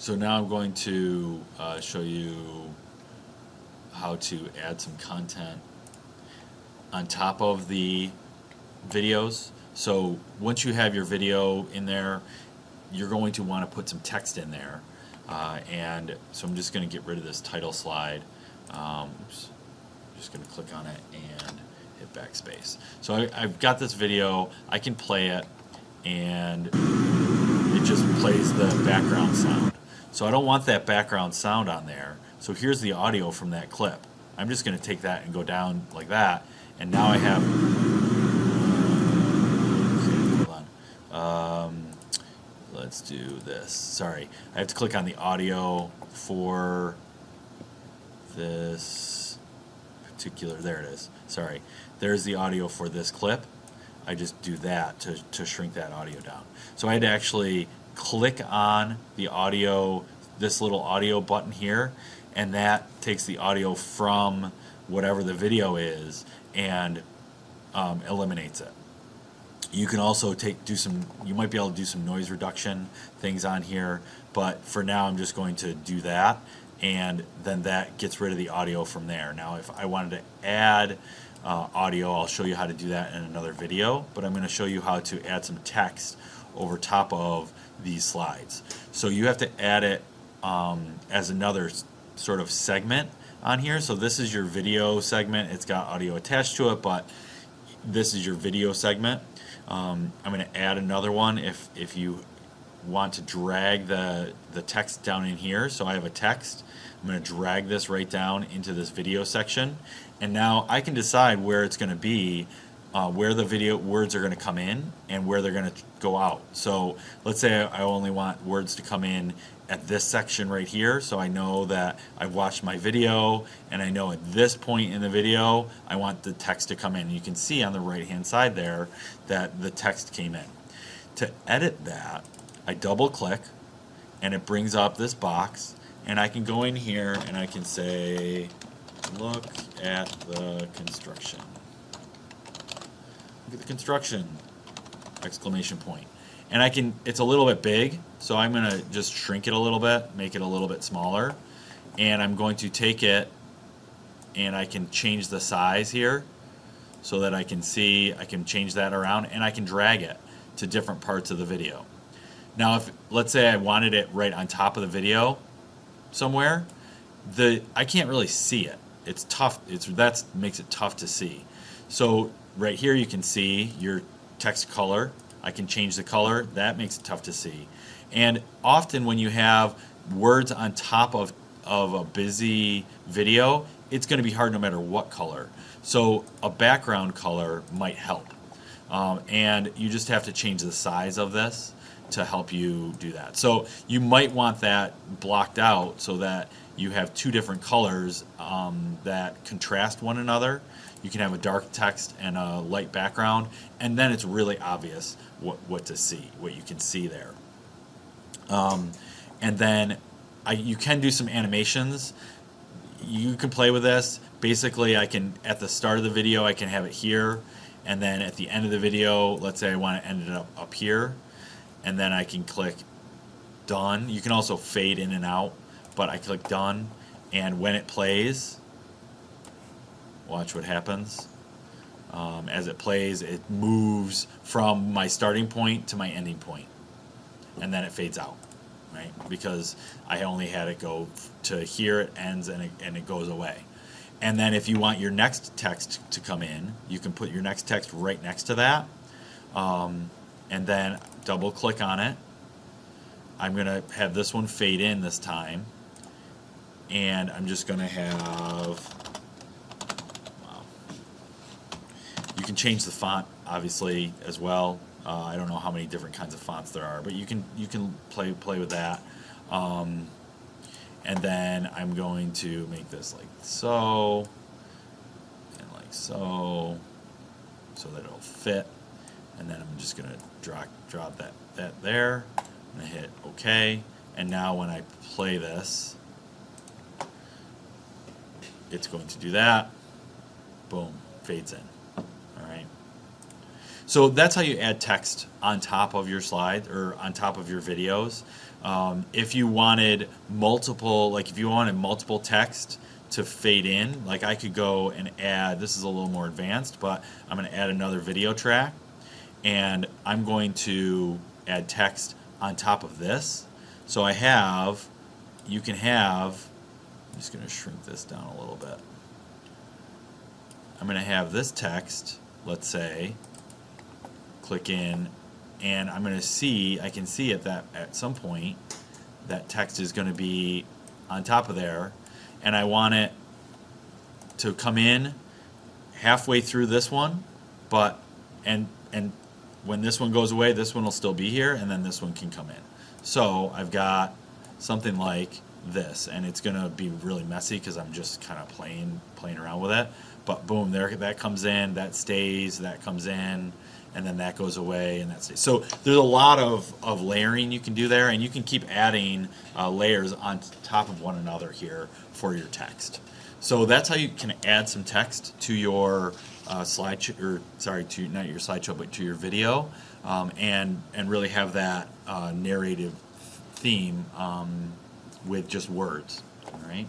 So now I'm going to show you how to add some content on top of the videos. So once you have your video in there, you're going to want to put some text in there. And so I'm just going to get rid of this title slide. Oops. I'm just going to click on it and hit backspace. So I've got this video. I can play it, and it just plays the background sound. So I don't want that background sound on there. So here's the audio from that clip. I'm just going to take that and go down like that, and now I have. Okay, hold on. Let's do this. Sorry, I have to click on the audio for this particular. There it is. Sorry, there's the audio for this clip. I just do that to shrink that audio down. So I had to actually click on the audio, this little audio button here, and that takes the audio from whatever the video is and eliminates it. You can also you might be able to do some noise reduction things on here, but for now I'm just going to do that, and then that gets rid of the audio from there. Now if I wanted to add audio, I'll show you how to do that in another video, but I'm going to show you how to add some text over top of these slides. So you have to add it as another sort of segment on here. So this is your video segment. It's got audio attached to it, but this is your video segment. I'm going to add another one if you want to drag the text down in here. So I have a text. I'm going to drag this right down into this video section, and now I can decide where it's going to be, where the video words are going to come in and where they're going to go out. So let's say I only want words to come in at this section right here, so I know that I've watched my video and I know at this point in the video I want the text to come in. You can see on the right hand side there that the text came in. To edit that, I double click and it brings up this box, and I can go in here and I can say look at the construction. Look at the construction! Exclamation point. And it's a little bit big, so I'm going to just shrink it a little bit, make it a little bit smaller, and I'm going to take it and I can change the size here so that I can change that around, and I can drag it to different parts of the video. Now if let's say I wanted it right on top of the video somewhere, I can't really see it. It's tough. That makes it tough to see. So right here you can see your text color. I can change the color. That makes it tough to see. And often when you have words on top of a busy video, it's going to be hard no matter what color. So a background color might help. And you just have to change the size of this to help you do that. So you might want that blocked out so that you have two different colors that contrast one another. You can have a dark text and a light background, and then it's really obvious what to see, what you can see there. And then you can do some animations. You can play with this. Basically, at the start of the video, I can have it here, and then at the end of the video, let's say I want to end it up here, and then I can click done. You can also fade in and out, but I click done, and when it plays, watch what happens. As it plays, it moves from my starting point to my ending point, and then it fades out, right? Because I only had it go to here, it ends, and it goes away. And then if you want your next text to come in, you can put your next text right next to that, and then double click on it. I'm going to have this one fade in this time, and I'm just going to have, you can change the font obviously as well. I don't know how many different kinds of fonts there are, but you can play with that. And then I'm going to make this like so and like so that it'll fit. And then I'm just going to drop that there. I'm going to hit OK. And now when I play this, it's going to do that. Boom, fades in. All right. So that's how you add text on top of your slide or on top of your videos. If you wanted multiple, like if you wanted multiple text to fade in, like I could go and add, this is a little more advanced, but I'm going to add another video track, and I'm going to add text on top of this. So I have, you can have, I'm just going to shrink this down a little bit. I'm going to have this text, let's say, click in, and I'm going to see, I can see that at some point that text is going to be on top of there, and I want it to come in halfway through this one, but and when this one goes away, this one will still be here, and then this one can come in. So I've got something like this, and it's going to be really messy because I'm just kind of playing around with it. But boom, there, that comes in, that stays, that comes in, and then that goes away, and that stays. So there's a lot of layering you can do there, and you can keep adding layers on top of one another here for your text. So that's how you can add some text to your slideshow, or sorry, to not your slideshow, but to your video, and really have that narrative theme with just words. All right.